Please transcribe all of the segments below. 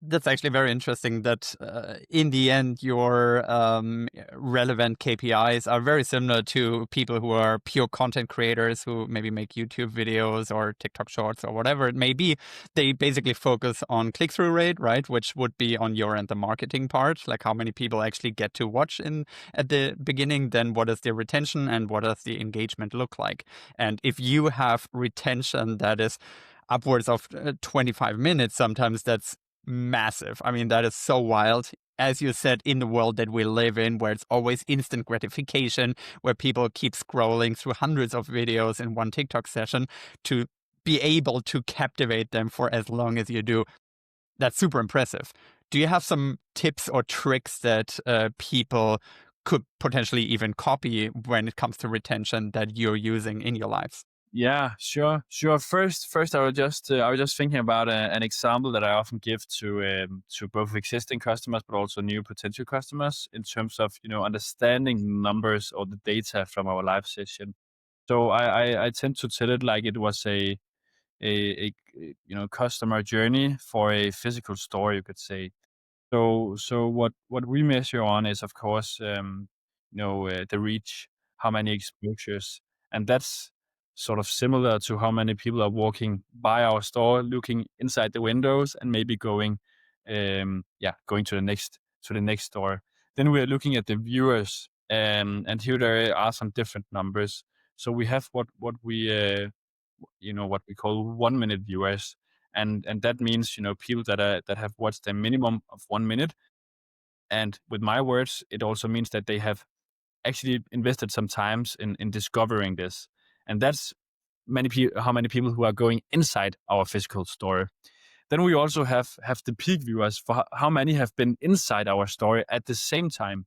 That's actually very interesting that in the end, your relevant KPIs are very similar to people who are pure content creators who maybe make YouTube videos or TikTok shorts or whatever it may be. They basically focus on click-through rate, right? Which would be on your end, the marketing part, like how many people actually get to watch in at the beginning. Then what is the retention and what does the engagement look like? And if you have retention that is upwards of 25 minutes, sometimes that's massive. I mean, that is so wild. As you said, in the world that we live in, where it's always instant gratification, where people keep scrolling through hundreds of videos in one TikTok session, to be able to captivate them for as long as you do, that's super impressive. Do you have some tips or tricks that people could potentially even copy when it comes to retention that you're using in your lives? Yeah, sure. First, I was just thinking about an example that I often give to both existing customers but also new potential customers in terms of understanding numbers or the data from our live session. So I tend to tell it like it was a customer journey for a physical store, you could say. So what we measure on is, of course, the reach, how many exposures, and that's sort of similar to how many people are walking by our store, looking inside the windows, and maybe going to the next store. Then we are looking at the viewers, and here there are some different numbers. So we have what we call 1 minute viewers, and that means people that have watched a minimum of 1 minute. And with my words, it also means that they have actually invested some times in discovering this, and that's how many people who are going inside our physical store. Then we also have the peak viewers for how many have been inside our store at the same time.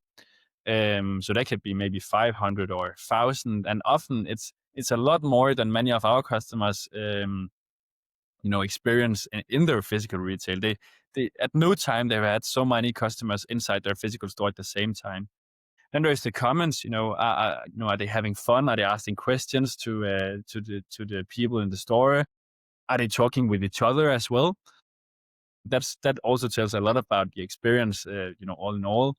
So that could be maybe 500 or 1,000, and often it's a lot more than many of our customers experience in their physical retail. They at no time they've had so many customers inside their physical store at the same time. Then there's the comments. Are they having fun? Are they asking questions to the people in the store? Are they talking with each other as well? That also tells a lot about the experience. All in all.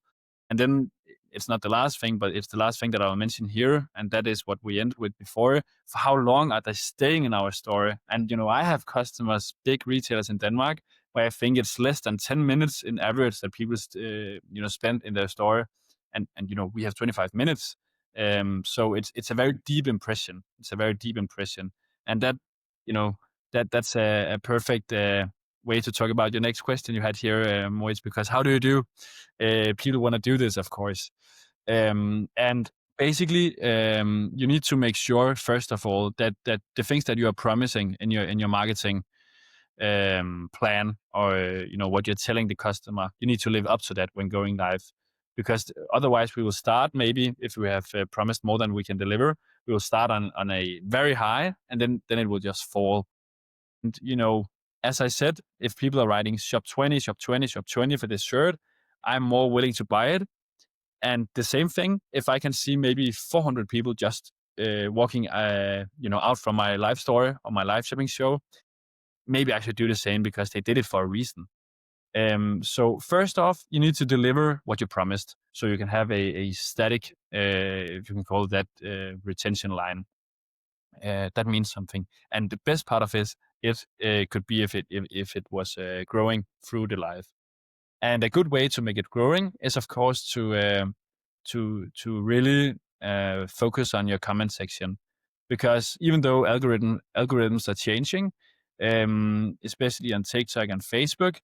And then it's not the last thing, but it's the last thing that I'll mention here, and that is what we ended with before. For how long are they staying in our store? And I have customers, big retailers in Denmark, where I think it's less than 10 minutes in average that people spend in their store, and we have 25 minutes. So it's a very deep impression. It's a very deep impression, and that you know that's a perfect way to talk about your next question you had here, Moritz, because how do you do? People want to do this, of course. And basically, you need to make sure, first of all, that the things that you are promising in your marketing plan, or what you're telling the customer, you need to live up to that when going live. Because otherwise, we will start, maybe if we have promised more than we can deliver, we will start on a very high, and then it will just fall. And as I said, if people are writing shop 20, shop 20, shop 20 for this shirt, I'm more willing to buy it. And the same thing, if I can see maybe 400 people just walking, out from my live store or my live shipping show, maybe I should do the same because they did it for a reason. So first off, you need to deliver what you promised, so you can have a static, if you can call that, retention line. That means something. And the best part of it could be if it was growing through the live. And a good way to make it growing is, of course, to really focus on your comment section, because even though algorithms are changing, especially on TikTok and Facebook,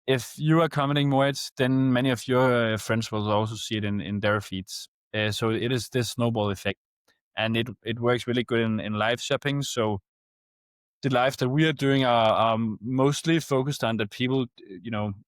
if you are commenting more, then many of your friends will also see it in their feeds. So it is this snowball effect, and it works really good in live shopping. So the live that we are doing are mostly focused on that people,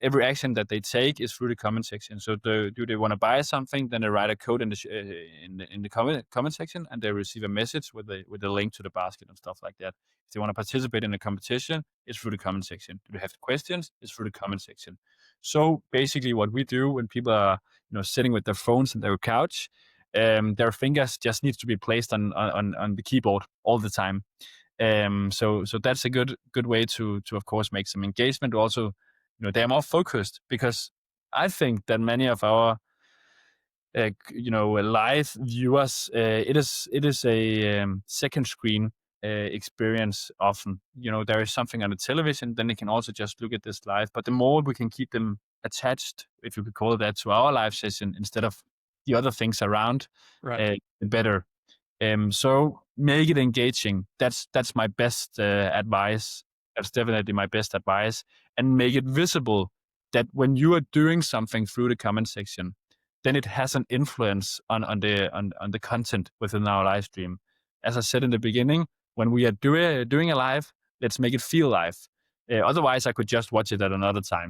every action that they take is through the comment section. So do they want to buy something? Then they write a code in the comment section, and they receive a message with a link to the basket and stuff like that. If they want to participate in a competition, it's through the comment section. Do they have questions? It's through the comment section. So basically, what we do when people are sitting with their phones on their couch, their fingers just needs to be placed on the keyboard all the time. So that's a good way to of course make some engagement. Also, they are more focused, because I think that many of our live viewers, it is a second screen experience often. There is something on the television, then they can also just look at this live. But the more we can keep them attached, if you could call it that, to our live session instead of the other things around, Right. the better. So make it engaging. That's my best advice. That's definitely my best advice. And make it visible that when you are doing something through the comment section, then it has an influence on the content within our live stream. As I said in the beginning, when we are doing a live, let's make it feel live. Otherwise, I could just watch it at another time.